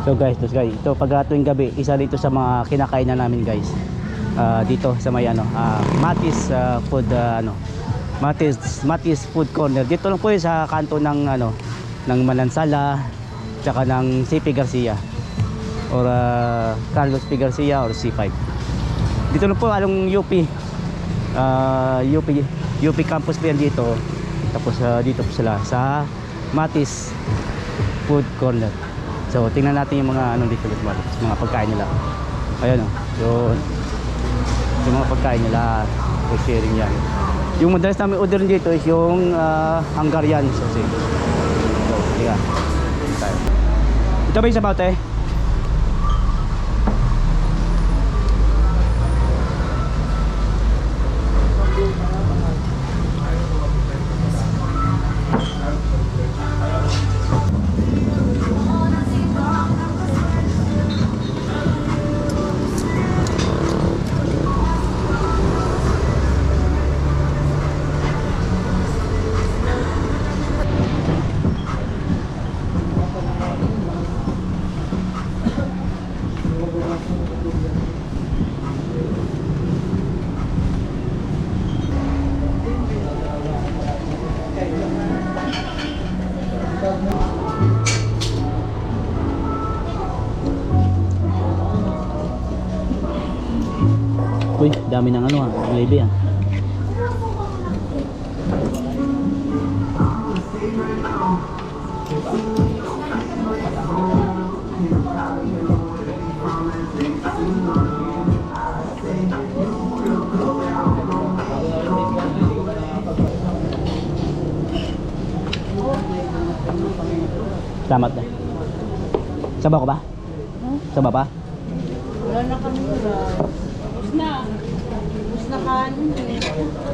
So guys, ito pag tuwing gabi, isa dito sa mga kinakainan namin guys. Dito sa may Matis food Matis Food Corner. Dito lang po yun sa kanto ng ng Manansala tsaka ng CP Garcia or Carlos P. Garcia or C5. Dito lang po along UP. UP campus po yan dito. Tapos dito po sila sa Matis Food Corner. So tingnan natin yung mga dito mga pagkain nila. Ayun yun. Yung mga pagkain nila, sharing yan. Yung madalas namin order dito is yung Hungarian sausage. So, yeah. Ito ba yung sabaw, te? Uy, dami ng gravy Salamat na. Sabaw ka ba? Sabaw pa? Wala na kami. Tapos na. Tapos na kanin.